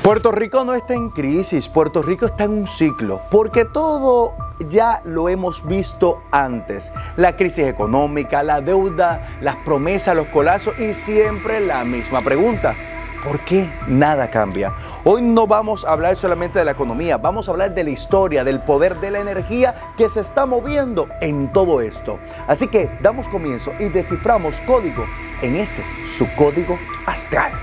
Puerto Rico no está en crisis, Puerto Rico está en un ciclo, porque todo ya lo hemos visto antes. La crisis económica, la deuda, las promesas, los colapsos y siempre la misma pregunta. ¿Por qué nada cambia? Hoy no vamos a hablar solamente de la economía, vamos a hablar de la historia, del poder de la energía que se está moviendo en todo esto. Así que damos comienzo y desciframos código en su código astral.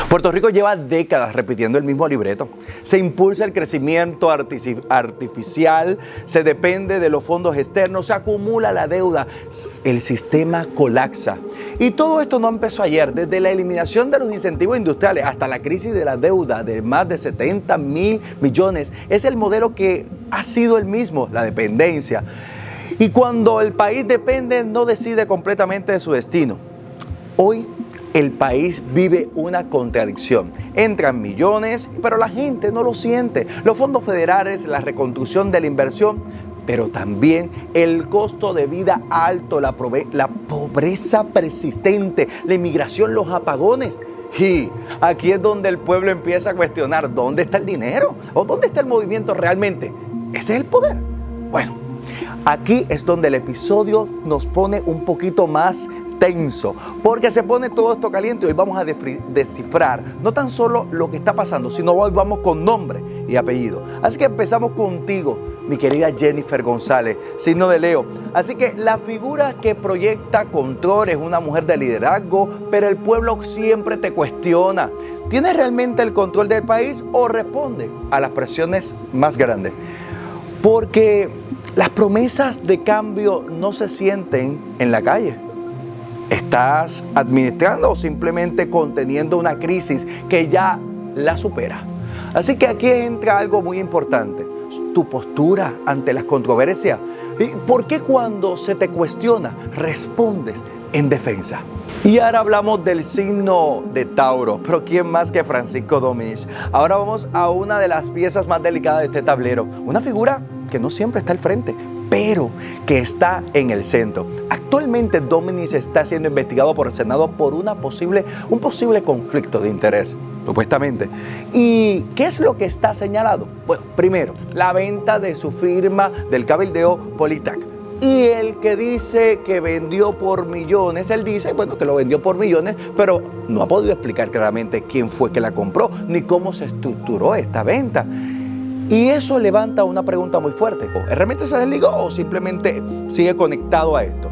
Puerto Rico lleva décadas repitiendo el mismo libreto. Se impulsa el crecimiento artificial, se depende de los fondos externos, se acumula la deuda, el sistema colapsa. Y todo esto no empezó ayer, desde la eliminación de los incentivos industriales hasta la crisis de la deuda de más de 70,000 millones. Es el modelo que ha sido el mismo, la dependencia. Y cuando el país depende, no decide completamente de su destino. Hoy, el país vive una contradicción. Entran millones, pero la gente no lo siente. Los fondos federales, la reconstrucción de la inversión, pero también el costo de vida alto, la pobreza persistente, la inmigración, los apagones. Y aquí es donde el pueblo empieza a cuestionar dónde está el dinero o dónde está el movimiento realmente. ¿Ese es el poder? Bueno, aquí es donde el episodio nos pone un poquito más tenso, porque se pone todo esto caliente. Hoy vamos a descifrar no tan solo lo que está pasando, sino hoy vamos con nombre y apellido. Así que empezamos contigo, mi querida Jennifer González, signo de Leo. Así que la figura que proyecta control es una mujer de liderazgo, pero el pueblo siempre te cuestiona. ¿Tienes realmente el control del país o responde a las presiones más grandes? Porque las promesas de cambio no se sienten en la calle. ¿Estás administrando o simplemente conteniendo una crisis que ya la supera? Así que aquí entra algo muy importante, tu postura ante las controversias. ¿Y por qué cuando se te cuestiona respondes en defensa? Y ahora hablamos del signo de Tauro, pero ¿quién más que Francisco Dominich? Ahora vamos a una de las piezas más delicadas de este tablero, una figura que no siempre está al frente, pero que está en el centro. Actualmente Dominich está siendo investigado por el Senado por un posible conflicto de interés, supuestamente. ¿Y qué es lo que está señalado? Bueno, primero, la venta de su firma del cabildeo Politac. Y el que dice que vendió por millones, él dice, bueno, que lo vendió por millones, pero no ha podido explicar claramente quién fue que la compró, ni cómo se estructuró esta venta. Y eso levanta una pregunta muy fuerte. ¿Realmente se desligó o simplemente sigue conectado a esto?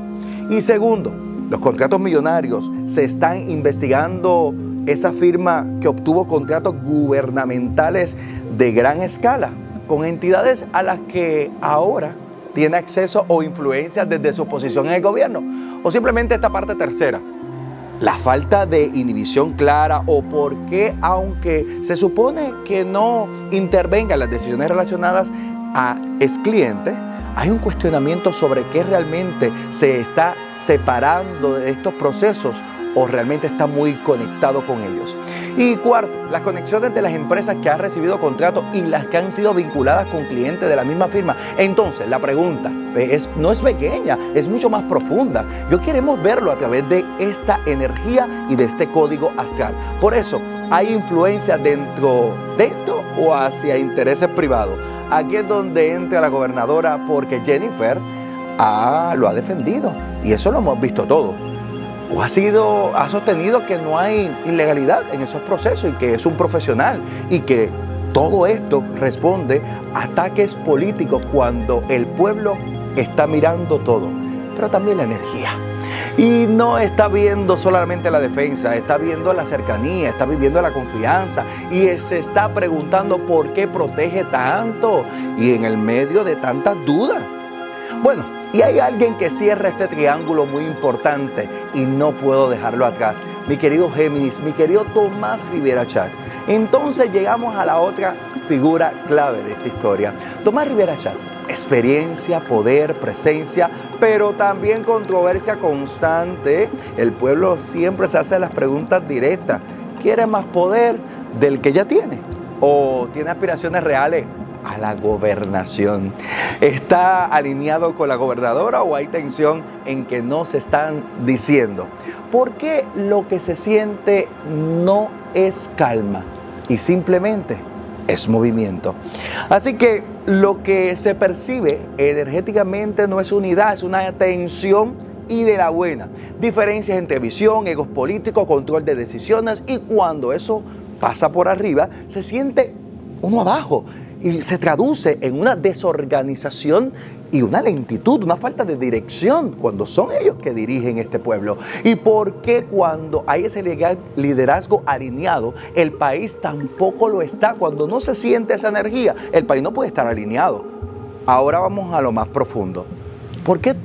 Y segundo, los contratos millonarios. Se están investigando esa firma que obtuvo contratos gubernamentales de gran escala con entidades a las que ahora tiene acceso o influencia desde su posición en el gobierno. O simplemente esta parte tercera. La falta de inhibición clara o por qué, aunque se supone que no intervenga en las decisiones relacionadas a ex cliente, hay un cuestionamiento sobre qué realmente se está separando de estos procesos o realmente está muy conectado con ellos. Y cuarto, las conexiones de las empresas que han recibido contratos y las que han sido vinculadas con clientes de la misma firma. Entonces, la pregunta no es pequeña, es mucho más profunda. Yo queremos verlo a través de esta energía y de este código astral. Por eso, hay influencia dentro o hacia intereses privados. Aquí es donde entra la gobernadora, porque Jennifer lo ha defendido. Y eso lo hemos visto todo. O ha sostenido que no hay ilegalidad en esos procesos y que es un profesional y que todo esto responde a ataques políticos cuando el pueblo está mirando todo, pero también la energía. Y no está viendo solamente la defensa, está viendo la cercanía, está viviendo la confianza y se está preguntando por qué protege tanto y en el medio de tantas dudas. Bueno, y hay alguien que cierra este triángulo muy importante y no puedo dejarlo atrás. Mi querido Géminis, mi querido Tomás Rivera Chat. Entonces llegamos a la otra figura clave de esta historia. Tomás Rivera Chat, experiencia, poder, presencia, pero también controversia constante. El pueblo siempre se hace las preguntas directas. ¿Quiere más poder del que ya tiene? ¿O tiene aspiraciones reales a la gobernación. ¿Está alineado con la gobernadora o hay tensión en que no se están diciendo? Porque lo que se siente no es calma y simplemente es movimiento. Así que lo que se percibe energéticamente no es unidad, es una tensión y de la buena. Diferencias entre visión, egos políticos, control de decisiones, y cuando eso pasa por arriba, se siente uno abajo y se traduce en una desorganización y una lentitud, una falta de dirección cuando son ellos que dirigen este pueblo. ¿Y por qué cuando hay ese liderazgo alineado, el país tampoco lo está? Cuando no se siente esa energía, el país no puede estar alineado. Ahora vamos a lo más profundo. ¿Por qué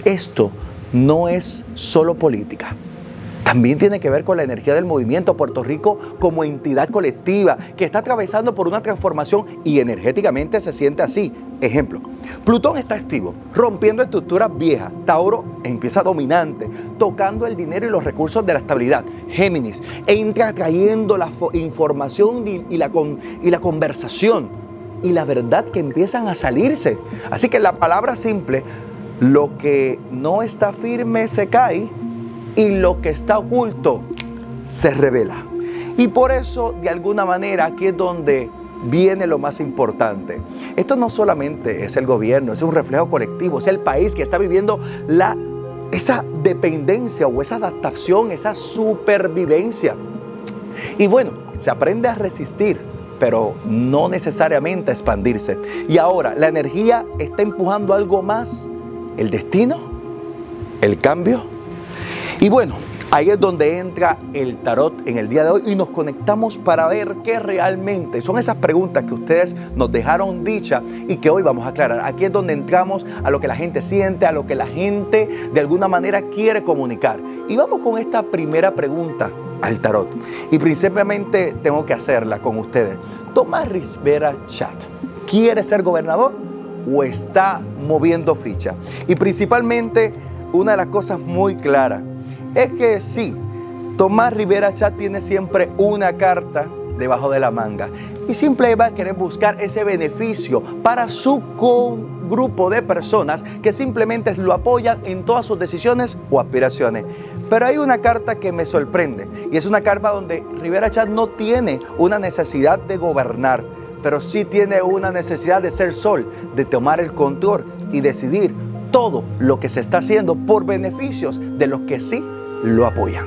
esto no es solo política? También tiene que ver con la energía del movimiento. Puerto Rico como entidad colectiva que está atravesando por una transformación y energéticamente se siente así. Ejemplo, Plutón está activo, rompiendo estructuras viejas. Tauro empieza dominante, tocando el dinero y los recursos de la estabilidad. Géminis entra trayendo la información y la conversación y la verdad que empiezan a salirse. Así que la palabra simple, lo que no está firme se cae, y lo que está oculto se revela. Y por eso, de alguna manera, aquí es donde viene lo más importante. Esto no solamente es el gobierno, es un reflejo colectivo, es el país que está viviendo esa dependencia o esa adaptación, esa supervivencia. Y bueno, se aprende a resistir, pero no necesariamente a expandirse. Y ahora, la energía está empujando algo más, el destino, el cambio. Y bueno, ahí es donde entra el tarot en el día de hoy y nos conectamos para ver qué realmente son esas preguntas que ustedes nos dejaron dichas y que hoy vamos a aclarar. Aquí es donde entramos a lo que la gente siente, a lo que la gente de alguna manera quiere comunicar. Y vamos con esta primera pregunta al tarot. Y principalmente tengo que hacerla con ustedes. Tomás Rivera Chat, ¿quiere ser gobernador o está moviendo ficha? Y principalmente, una de las cosas muy claras es que sí, Tomás Rivera Chat tiene siempre una carta debajo de la manga y siempre va a querer buscar ese beneficio para su grupo de personas que simplemente lo apoyan en todas sus decisiones o aspiraciones. Pero hay una carta que me sorprende y es una carta donde Rivera Chat no tiene una necesidad de gobernar, pero sí tiene una necesidad de ser sol, de tomar el control y decidir todo lo que se está haciendo por beneficios de los que sí lo apoyan.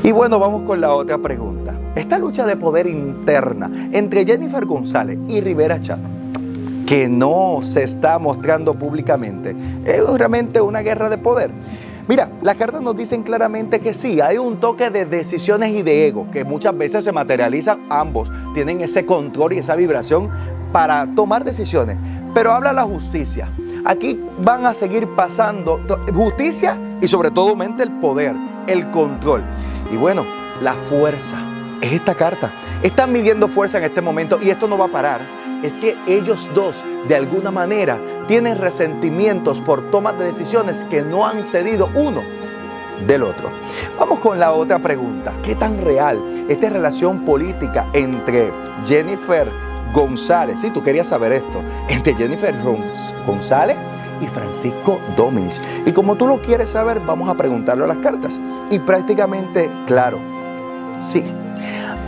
Y bueno, vamos con la otra pregunta. Esta lucha de poder interna entre Jennifer González y Rivera Chat, que no se está mostrando públicamente, es realmente una guerra de poder. Mira, las cartas nos dicen claramente que sí, hay un toque de decisiones y de ego, que muchas veces se materializan ambos, tienen ese control y esa vibración para tomar decisiones. Pero habla la justicia. Aquí van a seguir pasando justicia y sobre todo el poder, el control. Y bueno, la fuerza es esta carta. Están midiendo fuerza en este momento y esto no va a parar. Es que ellos dos, de alguna manera, tienen resentimientos por tomas de decisiones que no han cedido uno del otro. Vamos con la otra pregunta. ¿Qué tan real esta relación política entre Jennifer González? Sí, tú querías saber esto. Entre Jennifer González y Francisco Dominis. Y como tú lo quieres saber, vamos a preguntarlo a las cartas. Y prácticamente, claro, sí.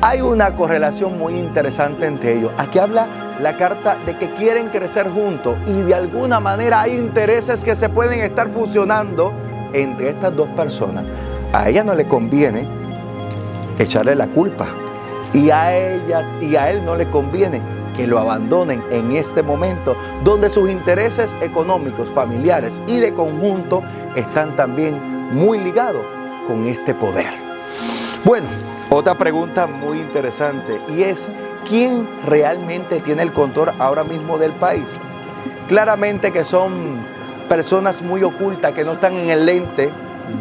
Hay una correlación muy interesante entre ellos. Aquí habla la carta de que quieren crecer juntos y de alguna manera hay intereses que se pueden estar fusionando entre estas dos personas. A ella no le conviene echarle la culpa y a ella y a él no le conviene que lo abandonen en este momento donde sus intereses económicos, familiares y de conjunto están también muy ligados con este poder. Bueno, otra pregunta muy interesante y es ¿quién realmente tiene el control ahora mismo del país? Claramente que son personas muy ocultas que no están en el lente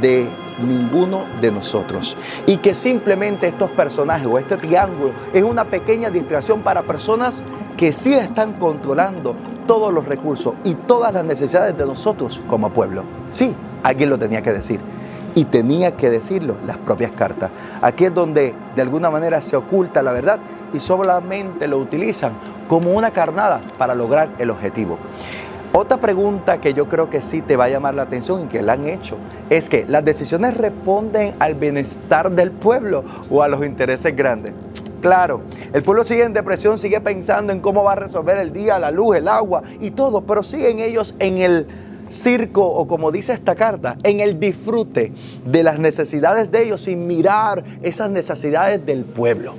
de ninguno de nosotros y que simplemente estos personajes o este triángulo es una pequeña distracción para personas que sí están controlando todos los recursos y todas las necesidades de nosotros como pueblo. Sí, alguien lo tenía que decir. y tenía que decirlo las propias cartas. Aquí es donde de alguna manera se oculta la verdad y solamente lo utilizan como una carnada para lograr el objetivo. Otra pregunta que yo creo que sí te va a llamar la atención y que la han hecho es que ¿las decisiones responden al bienestar del pueblo o a los intereses grandes? Claro, el pueblo sigue en depresión, sigue pensando en cómo va a resolver el día, la luz, el agua y todo, pero siguen ellos en el circo, o como dice esta carta, en el disfrute de las necesidades de ellos sin mirar esas necesidades del pueblo.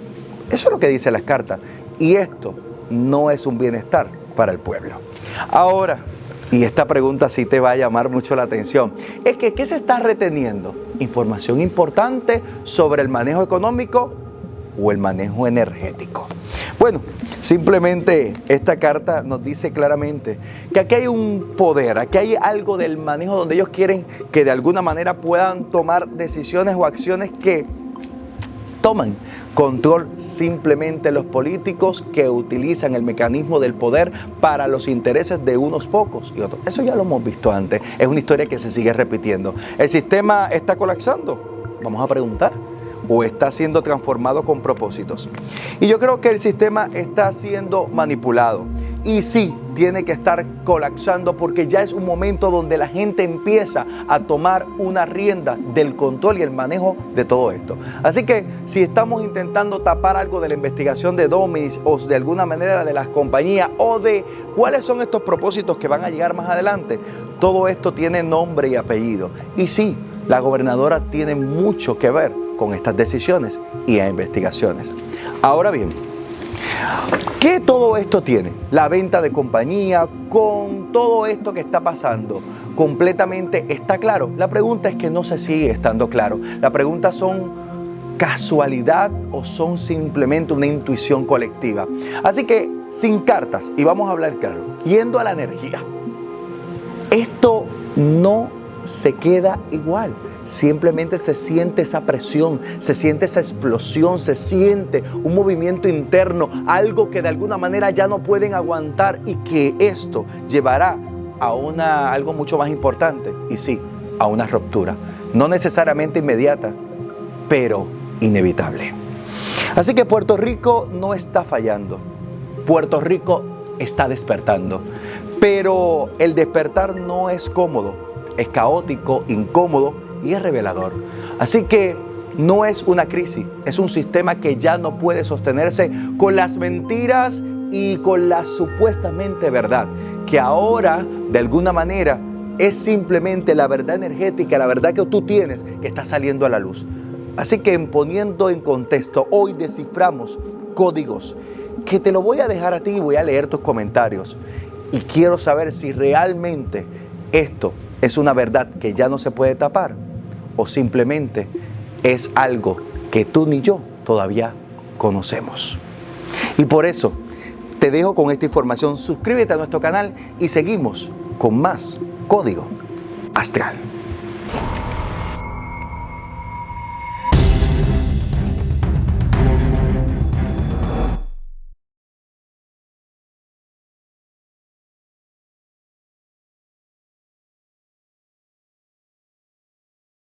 Eso es lo que dice las cartas. Y esto no es un bienestar para el pueblo. Ahora, y esta pregunta sí te va a llamar mucho la atención, es que ¿qué se está reteniendo? ¿Información importante sobre el manejo económico o el manejo energético? Bueno, simplemente esta carta nos dice claramente que aquí hay un poder, aquí hay algo del manejo donde ellos quieren que de alguna manera puedan tomar decisiones o acciones que toman control simplemente los políticos que utilizan el mecanismo del poder para los intereses de unos pocos y otros. Eso ya lo hemos visto antes, es una historia que se sigue repitiendo. ¿El sistema está colapsando? Vamos a preguntar. ¿O está siendo transformado con propósitos? Y yo creo que el sistema está siendo manipulado. Y sí, tiene que estar colapsando porque ya es un momento donde la gente empieza a tomar una rienda del control y el manejo de todo esto. Así que si estamos intentando tapar algo de la investigación de Dominis o de alguna manera de las compañías o de cuáles son estos propósitos que van a llegar más adelante, todo esto tiene nombre y apellido. Y sí, la gobernadora tiene mucho que ver con estas decisiones y investigaciones. Ahora bien, ¿qué todo esto tiene? La venta de compañía, con todo esto que está pasando, ¿completamente está claro? La pregunta es que no se sigue estando claro. La pregunta son casualidad o son simplemente una intuición colectiva. Así que sin cartas, y vamos a hablar claro, yendo a la energía, esto no se queda igual. Simplemente se siente esa presión, se siente esa explosión, se siente un movimiento interno, algo que de alguna manera ya no pueden aguantar y que esto llevará a algo mucho más importante, y sí, a una ruptura. No necesariamente inmediata, pero inevitable. Así que Puerto Rico no está fallando. Puerto Rico está despertando. Pero el despertar no es cómodo, es caótico, incómodo y es revelador. Así que no es una crisis, es un sistema que ya no puede sostenerse con las mentiras y con la supuestamente verdad, que ahora de alguna manera es simplemente la verdad energética, la verdad que tú tienes que está saliendo a la luz. Así que poniendo en contexto, hoy desciframos códigos que te lo voy a dejar a ti y voy a leer tus comentarios. Y quiero saber si realmente esto es una verdad que ya no se puede tapar o simplemente es algo que tú ni yo todavía conocemos. Y por eso te dejo con esta información. Suscríbete a nuestro canal y seguimos con más Código Astral.